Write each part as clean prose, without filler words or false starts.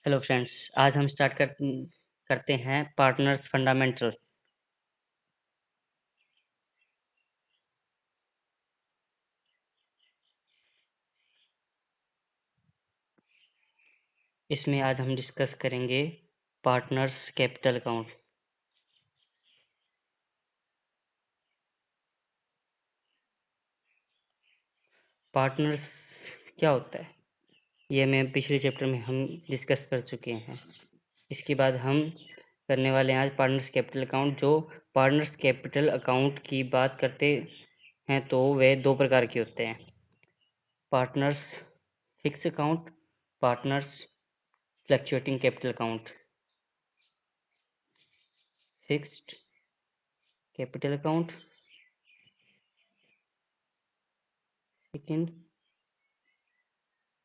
Hello friends, आज हम start करते हैं पार्टनर्स फंडामेंटल। इसमें आज हम डिस्कस करेंगे पार्टनर्स कैपिटल अकाउंट। पार्टनर्स क्या होता है ये मैं पिछले चैप्टर में हम डिस्कस कर चुके हैं। इसके बाद हम करने वाले हैं आज पार्टनर्स कैपिटल अकाउंट। जो पार्टनर्स कैपिटल अकाउंट की बात करते हैं तो वे दो प्रकार के होते हैं: partners fix account, partners fluctuating capital account. Fixed capital account, second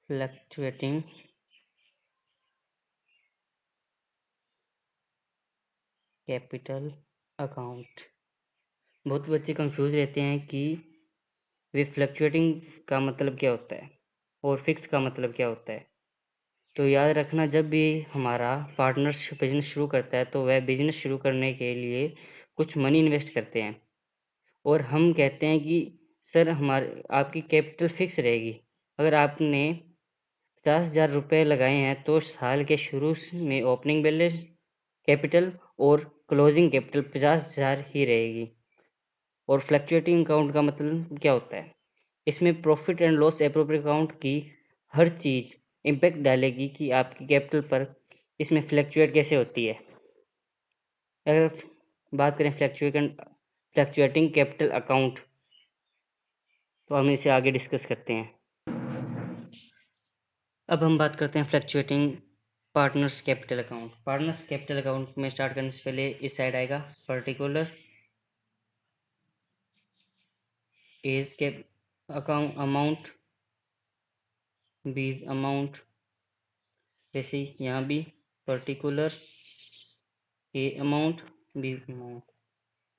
fluctuating capital account. बहुत बच्चे कंफ्यूज रहते हैं कि वे फ्लक्चुएटिंग का मतलब क्या होता है और फिक्स का मतलब क्या होता है। तो याद रखना, जब भी हमारा पार्टनर बिजनेस शुरू करता है तो वह बिजनेस शुरू करने के लिए कुछ मनी इन्वेस्ट करते हैं और हम कहते हैं कि सर हमारे आपकी कैपिटल फिक्स रहेगी। अगर आपने 50,000 रुपये लगाए हैं तो साल के शुरू में ओपनिंग बैलेंस कैपिटल और क्लोजिंग कैपिटल 50,000 ही रहेगी। और फ्लक्चुएटिंग अकाउंट का मतलब क्या होता है? इसमें profit and loss appropriate account की हर चीज़ इम्पैक्ट डालेगी कि आपकी कैपिटल पर इसमें फ्लक्चुएट कैसे होती है। अगर बात करें फ्लक्चुएटिंग कैपिटल अकाउंट तो हम इसे आगे डिस्कस करते हैं। अब हम बात करते हैं fluctuating partners capital account. Partners capital account में स्टार्ट करने से पहले इस साइड आएगा पर्टिकुलर एज के अकाउंट अमाउंट, बीज अमाउंट। जैसे यहाँ भी particular A amount, B amount.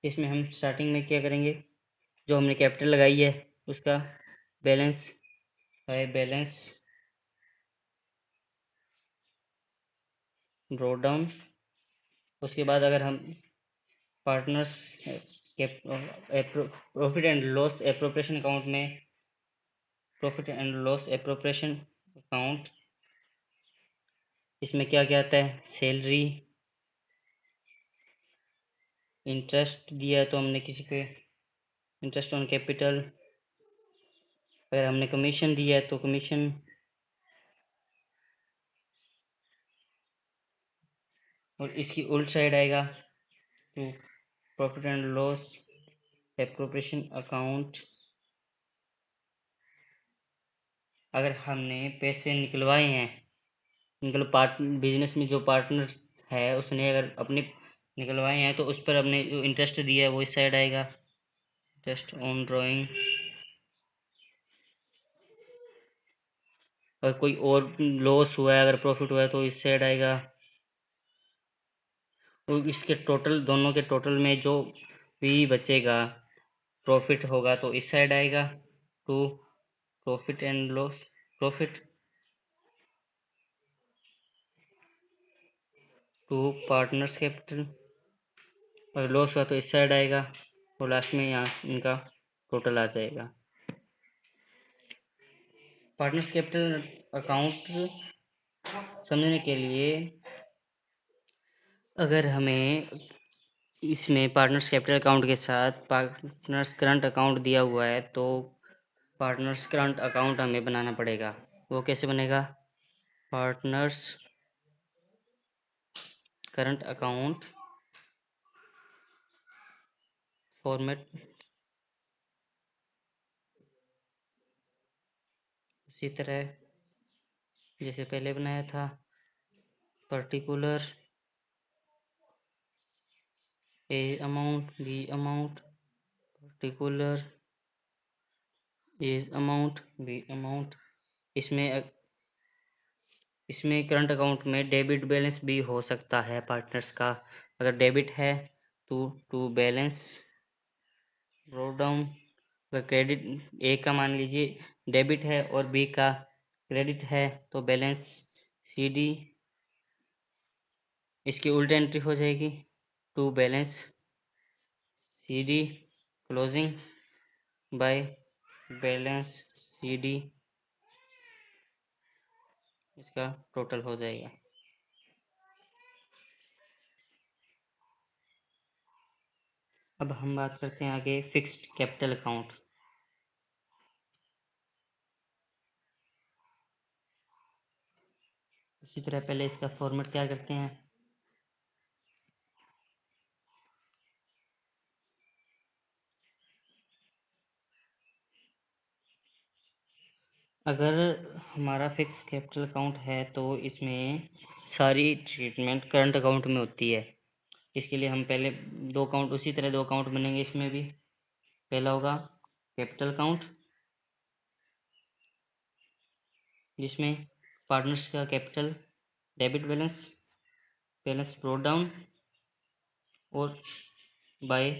इसमें हम स्टार्टिंग में क्या करेंगे, जो हमने कैपिटल लगाई है उसका बैलेंस है, बैलेंस ड्रॉ डाउन। उसके बाद अगर हम partners profit and loss appropriation account में profit and loss appropriation account, इसमें क्या क्या आता है? सैलरी, इंटरेस्ट दिया है तो हमने किसी पे इंटरेस्ट ऑन कैपिटल, अगर हमने कमीशन दिया है तो कमीशन, और इसकी उल्ट साइड आएगा तो profit and loss appropriation account. अगर हमने पैसे निकलवाए हैं, मतलब बिजनेस में जो पार्टनर है उसने अगर अपने निकलवाए हैं तो उस पर हमने जो इंटरेस्ट दिया है वो इस साइड आएगा, इंटरेस्ट ऑन ड्राइंग। अगर कोई और लॉस हुआ है, अगर प्रॉफिट हुआ है तो इस साइड आएगा। तो इसके टोटल, दोनों के टोटल में जो भी बचेगा प्रॉफिट होगा तो इस साइड आएगा to profit and loss, profit to partners capital. अगर लॉस हुआ तो इस साइड आएगा और लास्ट में यहाँ इनका टोटल आ जाएगा। पार्टनर्स कैपिटल अकाउंट समझने के लिए अगर हमें इसमें पार्टनर्स कैपिटल अकाउंट के साथ पार्टनर्स करंट अकाउंट दिया हुआ है तो पार्टनर्स करंट अकाउंट हमें बनाना पड़ेगा। वो कैसे बनेगा? पार्टनर्स करंट अकाउंट फॉर्मेट उसी तरह जैसे पहले बनाया था, particular A amount, B amount, particular as amount, B amount. इसमें इसमें करंट अकाउंट में डेबिट बैलेंस भी हो सकता है पार्टनर्स का। अगर डेबिट है तो टू बैलेंस ड्रॉ डाउन। अगर क्रेडिट ए का मान लीजिए डेबिट है और बी का क्रेडिट है तो बैलेंस सी डी इसकी उल्टी एंट्री हो जाएगी to balance CD closing by balance CD, इसका टोटल हो जाएगा। अब हम बात करते हैं आगे फिक्स्ड कैपिटल अकाउंट। उसी तरह पहले इसका फॉर्मेट तैयार करते हैं। अगर हमारा फिक्स कैपिटल अकाउंट है तो इसमें सारी ट्रीटमेंट करंट अकाउंट में होती है। इसके लिए हम पहले दो अकाउंट, उसी तरह दो अकाउंट बनेंगे इसमें भी। पहला होगा कैपिटल अकाउंट, जिसमें पार्टनर्स का capital debit balance, balance brought down और बाय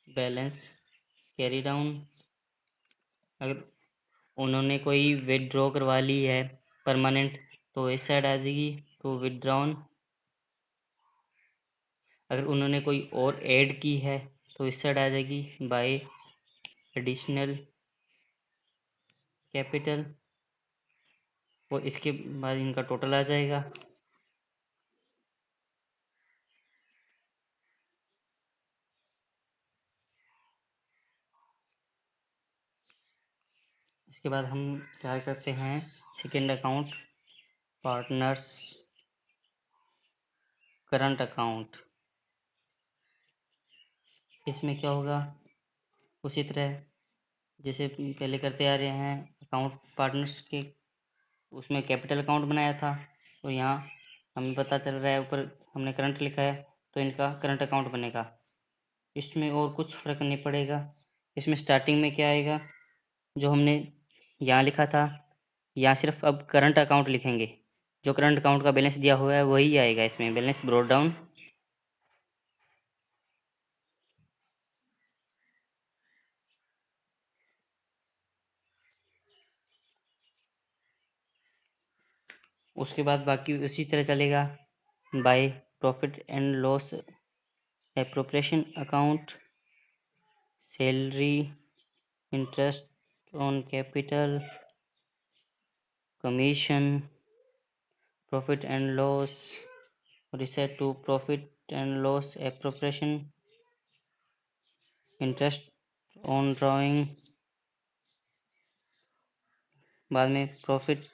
बैलेंस कैरी डाउन। अगर उन्होंने कोई विदड्रॉ करवा ली है परमानेंट तो इस साइड आ जाएगी तो विदड्रॉन। अगर उन्होंने कोई और ऐड की है तो इस साइड आ जाएगी बाय एडिशनल कैपिटल, और इसके बाद इनका टोटल आ जाएगा। इसके बाद हम क्या करते हैं second account, partners current account. इसमें क्या होगा, उसी तरह जैसे पहले करते आ रहे हैं अकाउंट पार्टनर्स के, उसमें कैपिटल अकाउंट बनाया था और यहाँ हमें पता चल रहा है ऊपर हमने करंट लिखा है तो इनका करंट अकाउंट बनेगा। इसमें और कुछ फ़र्क नहीं पड़ेगा। इसमें स्टार्टिंग में क्या आएगा, जो हमने यहाँ लिखा था, यहाँ सिर्फ अब करंट अकाउंट लिखेंगे। जो करंट अकाउंट का बैलेंस दिया हुआ है वही आएगा इसमें, बैलेंस ब्रॉट डाउन। उसके बाद बाकी उसी तरह चलेगा। By profit and loss appropriation account, salary, interest on capital, commission, profit and loss, reset to profit and loss appropriation, interest on drawing, बाद में प्रॉफिट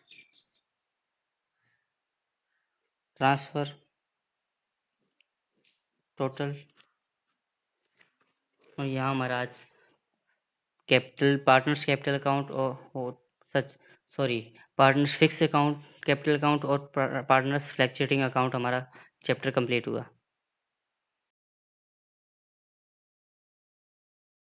ट्रांसफ़र, टोटल। और यहाँ हमारा आज कैपिटल पार्टनर्स कैपिटल अकाउंट और such sorry partners fix account capital account और partners fluctuating account हमारा chapter complete हुआ।